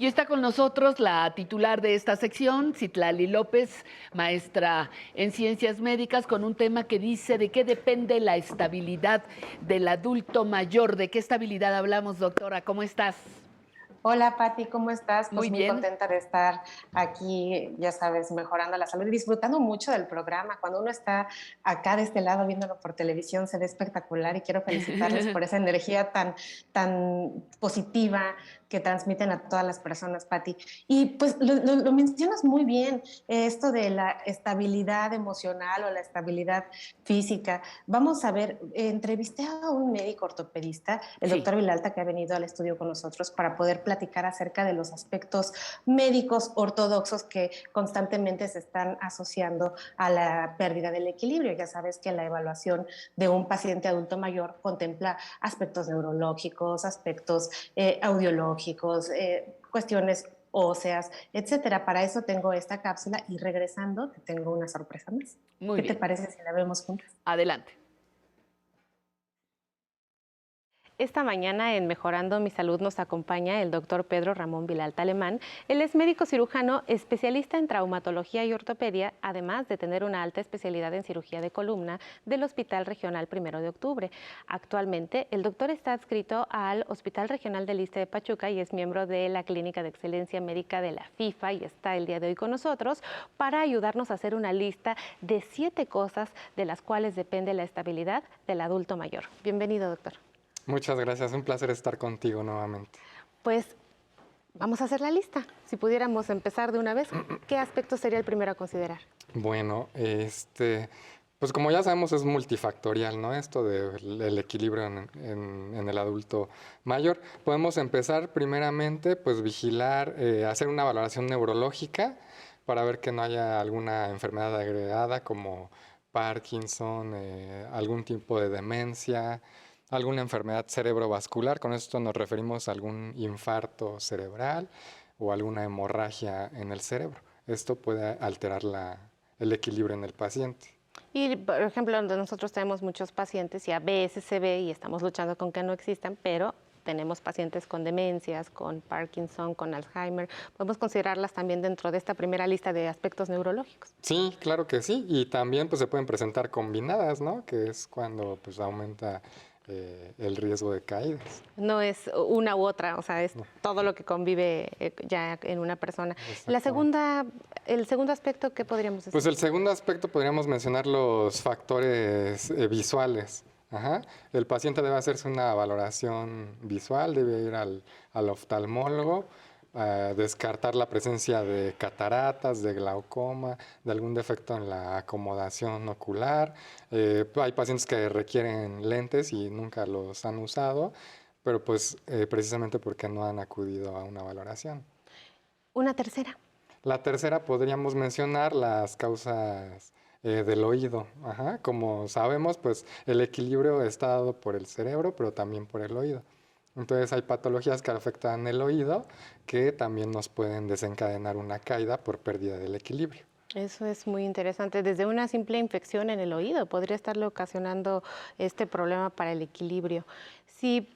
Y está con nosotros la titular de esta sección, Citlali López, maestra en ciencias médicas, con un tema que dice de qué depende la estabilidad del adulto mayor. ¿De qué estabilidad hablamos, doctora? ¿Cómo estás? Hola Pati, ¿cómo estás? Muy Pues muy bien. contenta de estar aquí, ya sabes, mejorando la salud y disfrutando mucho del programa. Cuando uno está acá de este lado viéndolo por televisión se ve espectacular y quiero felicitarles por esa energía tan positiva que transmiten a todas las personas, Pati. Y pues lo mencionas muy bien, esto de la estabilidad emocional o la estabilidad física. Vamos a ver, entrevisté a un médico ortopedista, el Sí. doctor Vilalta, que ha venido al estudio con nosotros para poder platicar acerca de los aspectos médicos ortodoxos que constantemente se están asociando a la pérdida del equilibrio. Ya sabes que la evaluación de un paciente adulto mayor contempla aspectos neurológicos, aspectos audiológicos, cuestiones óseas, etcétera. Para eso tengo esta cápsula y regresando te tengo una sorpresa más. Muy ¿Qué te bien. parece si la vemos juntas? Adelante. Esta mañana en Mejorando mi Salud nos acompaña el doctor Pedro Ramón Vilalta Alemán. Él es médico cirujano, especialista en traumatología y ortopedia, además de tener una alta especialidad en cirugía de columna del Hospital Regional 1 de Octubre. Actualmente, el doctor está adscrito al Hospital Regional del Iste de Pachuca y es miembro de la Clínica de Excelencia Médica de la FIFA y está el día de hoy con nosotros para ayudarnos a hacer una lista de 7 cosas de las cuales depende la estabilidad del adulto mayor. Bienvenido, doctor. Muchas gracias, un placer estar contigo nuevamente. Pues vamos a hacer la lista. Si pudiéramos empezar de una vez, ¿qué aspecto sería el primero a considerar? Bueno, pues como ya sabemos es multifactorial, ¿no? Esto del equilibrio en el adulto mayor. Podemos empezar primeramente, pues vigilar, hacer una valoración neurológica para ver que no haya alguna enfermedad agregada como Parkinson, algún tipo de demencia, alguna enfermedad cerebrovascular. Con esto nos referimos a algún infarto cerebral o alguna hemorragia en el cerebro. Esto puede alterar el equilibrio en el paciente. Y, por ejemplo, nosotros tenemos muchos pacientes y a veces se ve y estamos luchando con que no existan, pero tenemos pacientes con demencias, con Parkinson, con Alzheimer. Podemos considerarlas también dentro de esta primera lista de aspectos neurológicos. Sí, claro que sí. Y también pues, se pueden presentar combinadas, ¿no? Que es cuando pues, aumenta el riesgo de caídas. No es una u otra, o sea, es todo lo que convive ya en una persona. El segundo aspecto, ¿qué podríamos decir? Pues el segundo aspecto podríamos mencionar los factores visuales. Ajá. El paciente debe hacerse una valoración visual, debe ir al oftalmólogo, descartar la presencia de cataratas, de glaucoma, de algún defecto en la acomodación ocular. Hay pacientes que requieren lentes y nunca los han usado, pero pues precisamente porque no han acudido a una valoración. Una tercera. La tercera podríamos mencionar las causas del oído. Ajá. Como sabemos, pues el equilibrio está dado por el cerebro, pero también por el oído. Entonces hay patologías que afectan el oído que también nos pueden desencadenar una caída por pérdida del equilibrio. Eso es muy interesante. Desde una simple infección en el oído podría estarle ocasionando este problema para el equilibrio. Si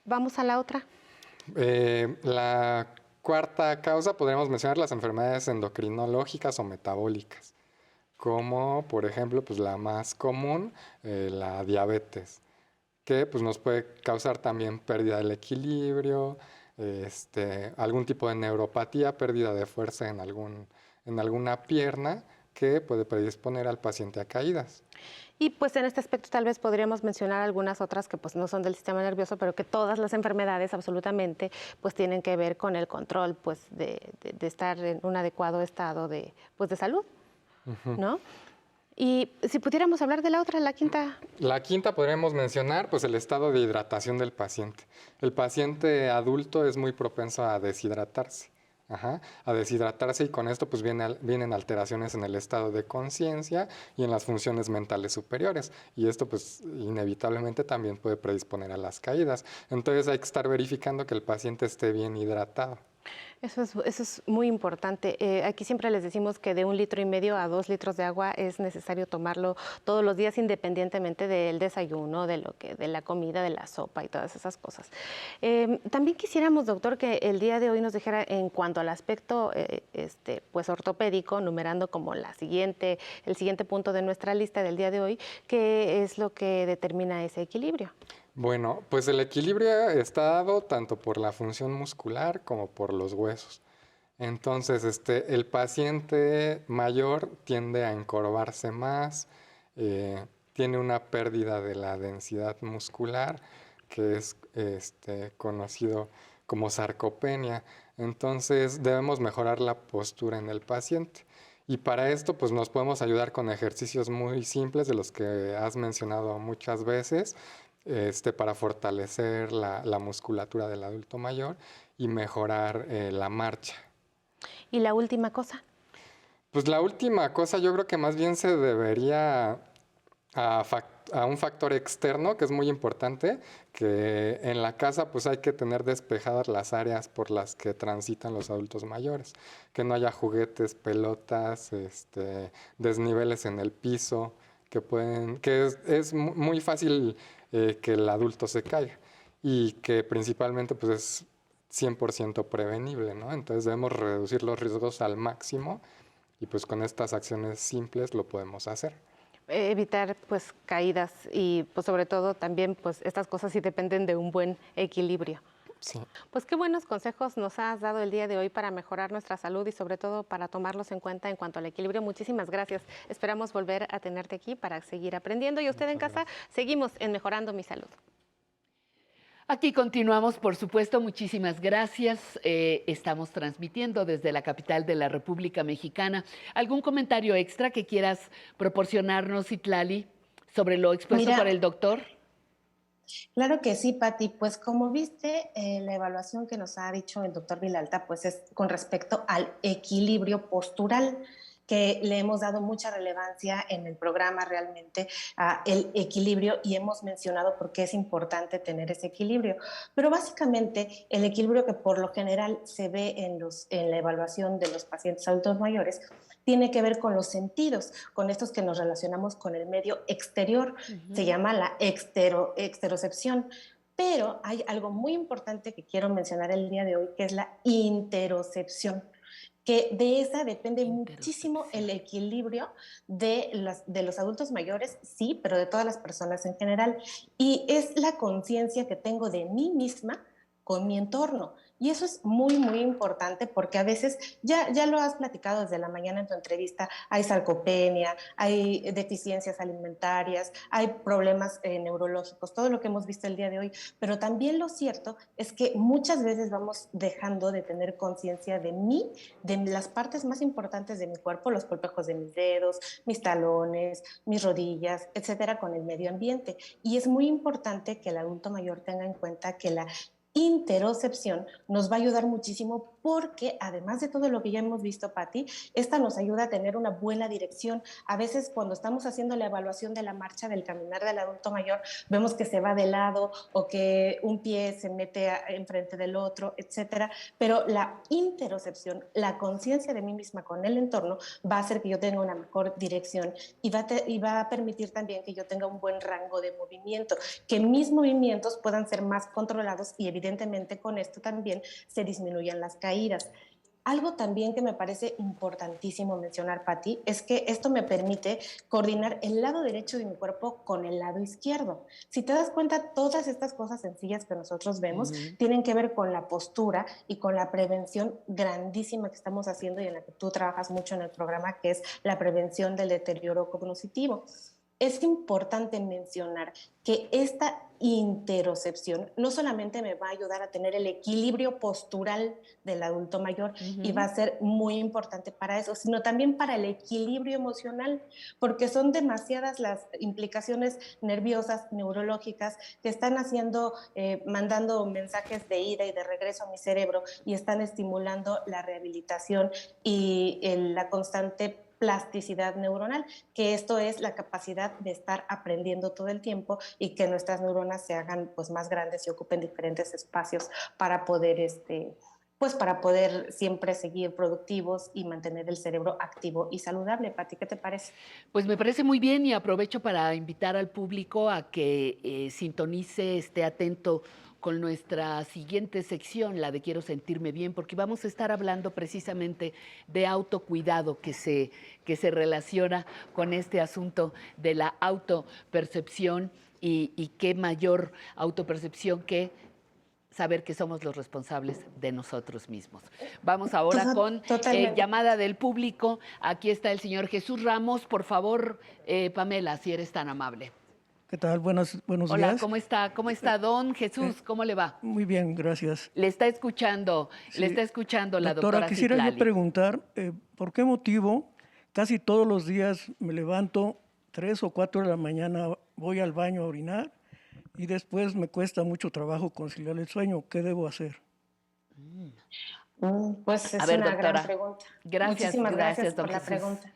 vamos a la otra. La cuarta causa podríamos mencionar las enfermedades endocrinológicas o metabólicas, como por ejemplo pues, la más común, la diabetes, que pues, nos puede causar también pérdida del equilibrio, algún tipo de neuropatía, pérdida de fuerza en alguna pierna que puede predisponer al paciente a caídas. Y pues en este aspecto tal vez podríamos mencionar algunas otras que pues no son del sistema nervioso, pero que todas las enfermedades absolutamente pues tienen que ver con el control pues de estar en un adecuado estado de salud, ¿no? Y si pudiéramos hablar de la otra, la quinta. La quinta podríamos mencionar pues el estado de hidratación del paciente. El paciente adulto es muy propenso a deshidratarse. Ajá, a deshidratarse y con esto pues vienen alteraciones en el estado de conciencia y en las funciones mentales superiores y esto pues inevitablemente también puede predisponer a las caídas. Entonces hay que estar verificando que el paciente esté bien hidratado. Eso es muy importante. Aquí siempre les decimos que de 1,5 litros a 2 litros de agua es necesario tomarlo todos los días, independientemente del desayuno, de la comida, de la sopa y todas esas cosas. También quisiéramos, doctor, que el día de hoy nos dijera en cuanto al aspecto pues ortopédico, numerando como el siguiente punto de nuestra lista del día de hoy, qué es lo que determina ese equilibrio. Bueno, pues el equilibrio está dado tanto por la función muscular como por los huesos. Entonces, el paciente mayor tiende a encorvarse más, tiene una pérdida de la densidad muscular, que es conocido como sarcopenia. Entonces, debemos mejorar la postura en el paciente. Y para esto, pues nos podemos ayudar con ejercicios muy simples de los que has mencionado muchas veces, para fortalecer la musculatura del adulto mayor y mejorar la marcha. Y la última cosa. Pues la última cosa yo creo que más bien se debería a un factor externo que es muy importante, que en la casa pues hay que tener despejadas las áreas por las que transitan los adultos mayores, que no haya juguetes, pelotas, desniveles en el piso, que es muy fácil que el adulto se caiga y que principalmente pues es 100% prevenible, ¿no? Entonces debemos reducir los riesgos al máximo y pues con estas acciones simples lo podemos hacer. Evitar pues caídas y pues sobre todo también pues estas cosas sí dependen de un buen equilibrio. Sí. Pues qué buenos consejos nos has dado el día de hoy para mejorar nuestra salud y sobre todo para tomarlos en cuenta en cuanto al equilibrio. Muchísimas gracias. Esperamos volver a tenerte aquí para seguir aprendiendo y usted en casa seguimos en Mejorando mi Salud. Aquí continuamos, por supuesto, muchísimas gracias. Estamos transmitiendo desde la capital de la República Mexicana. ¿Algún comentario extra que quieras proporcionarnos, Citlali, sobre lo expuesto por el doctor? Claro que sí, Pati. Pues como viste, la evaluación que nos ha dicho el doctor Vilalta, pues es con respecto al equilibrio postural, que le hemos dado mucha relevancia en el programa realmente a el equilibrio y hemos mencionado por qué es importante tener ese equilibrio. Pero básicamente el equilibrio que por lo general se ve en la evaluación de los pacientes adultos mayores tiene que ver con los sentidos, con estos que nos relacionamos con el medio exterior. Se llama la exterocepción. Pero hay algo muy importante que quiero mencionar el día de hoy, que es la interocepción, que de esa depende muchísimo el equilibrio de los adultos mayores, sí, pero de todas las personas en general. Y es la conciencia que tengo de mí misma con mi entorno. Y eso es muy, muy importante porque a veces, ya lo has platicado desde la mañana en tu entrevista, hay sarcopenia, hay deficiencias alimentarias, hay problemas neurológicos, todo lo que hemos visto el día de hoy, pero también lo cierto es que muchas veces vamos dejando de tener conciencia de mí, de las partes más importantes de mi cuerpo, los colpejos de mis dedos, mis talones, mis rodillas, etcétera, con el medio ambiente. Y es muy importante que el adulto mayor tenga en cuenta que la interocepción nos va a ayudar muchísimo porque además de todo lo que ya hemos visto, Pati, esta nos ayuda a tener una buena dirección. A veces cuando estamos haciendo la evaluación de la marcha del caminar del adulto mayor, vemos que se va de lado o que un pie se mete enfrente del otro, etcétera. Pero la interocepción, la conciencia de mí misma con el entorno, va a hacer que yo tenga una mejor dirección y va a permitir también que yo tenga un buen rango de movimiento, que mis movimientos puedan ser más controlados y evidentemente con esto también se disminuyen las caídas. Algo también que me parece importantísimo mencionar, Pati, es que esto me permite coordinar el lado derecho de mi cuerpo con el lado izquierdo. Si te das cuenta, todas estas cosas sencillas que nosotros vemos tienen que ver con la postura y con la prevención grandísima que estamos haciendo y en la que tú trabajas mucho en el programa, que es la prevención del deterioro cognitivo. Es importante mencionar que esta interocepción no solamente me va a ayudar a tener el equilibrio postural del adulto mayor y va a ser muy importante para eso, sino también para el equilibrio emocional, porque son demasiadas las implicaciones nerviosas, neurológicas, que están haciendo, mandando mensajes de ida y de regreso a mi cerebro y están estimulando la rehabilitación y la constante plasticidad neuronal, que esto es la capacidad de estar aprendiendo todo el tiempo y que nuestras neuronas se hagan pues más grandes y ocupen diferentes espacios para poder pues para poder siempre seguir productivos y mantener el cerebro activo y saludable. Pati, ¿qué te parece? Pues me parece muy bien y aprovecho para invitar al público a que sintonice, esté atento con nuestra siguiente sección, la de Quiero sentirme bien, porque vamos a estar hablando precisamente de autocuidado que se relaciona con este asunto de la autopercepción y qué mayor autopercepción que saber que somos los responsables de nosotros mismos. Vamos ahora con Totalmente. llamada del público. Aquí está el señor Jesús Ramos. Por favor, Pamela, si eres tan amable. ¿Qué tal? Buenos Hola, días. ¿cómo está? ¿Cómo está, don Jesús? ¿Cómo le va? Muy bien, gracias. Le está escuchando Sí. la doctora Quisiera yo Citlali. preguntar, ¿por qué motivo casi todos los días me levanto 3 o 4 de la mañana, voy al baño a orinar y después me cuesta mucho trabajo conciliar el sueño? ¿Qué debo hacer? Pues es A ver, una doctora. gran pregunta. Gracias, Muchísimas gracias don por la Jesús. pregunta.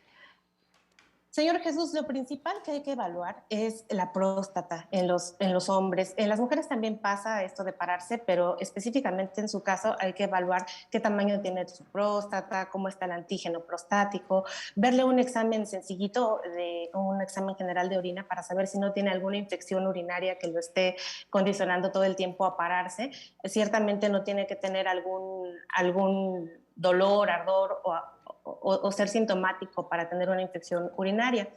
Señor Jesús, lo principal que hay que evaluar es la próstata en los hombres. En las mujeres también pasa esto de pararse, pero específicamente en su caso hay que evaluar qué tamaño tiene su próstata, cómo está el antígeno prostático, verle un examen sencillito, un examen general de orina para saber si no tiene alguna infección urinaria que lo esté condicionando todo el tiempo a pararse. Ciertamente no tiene que tener algún dolor, ardor o ser sintomático para tener una infección urinaria.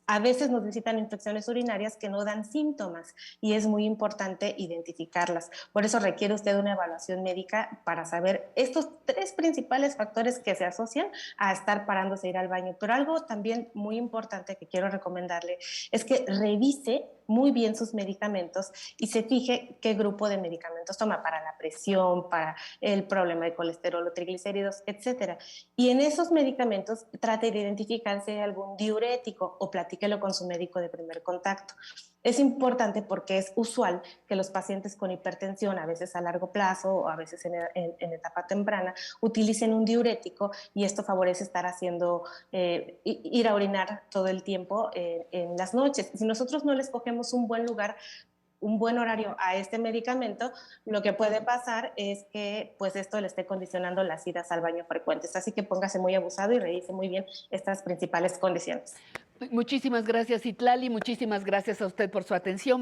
A veces nos visitan infecciones urinarias que no dan síntomas y es muy importante identificarlas. Por eso requiere usted una evaluación médica para saber estos 3 principales factores que se asocian a estar parándose a ir al baño. Pero algo también muy importante que quiero recomendarle es que revise muy bien sus medicamentos y se fije qué grupo de medicamentos toma para la presión, para el problema de colesterol o triglicéridos, etcétera. Y en esos medicamentos trate de identificar si hay algún diurético o platíquelo con su médico de primer contacto. Es importante porque es usual que los pacientes con hipertensión, a veces a largo plazo o a veces en etapa temprana, utilicen un diurético y esto favorece estar haciendo, ir a orinar todo el tiempo en las noches. Si nosotros no les cogemos un buen lugar, un buen horario a este medicamento, lo que puede pasar es que pues esto le esté condicionando las idas al baño frecuentes. Así que póngase muy abusado y revise muy bien estas principales condiciones. Muchísimas gracias, Citlali. Muchísimas gracias a usted por su atención.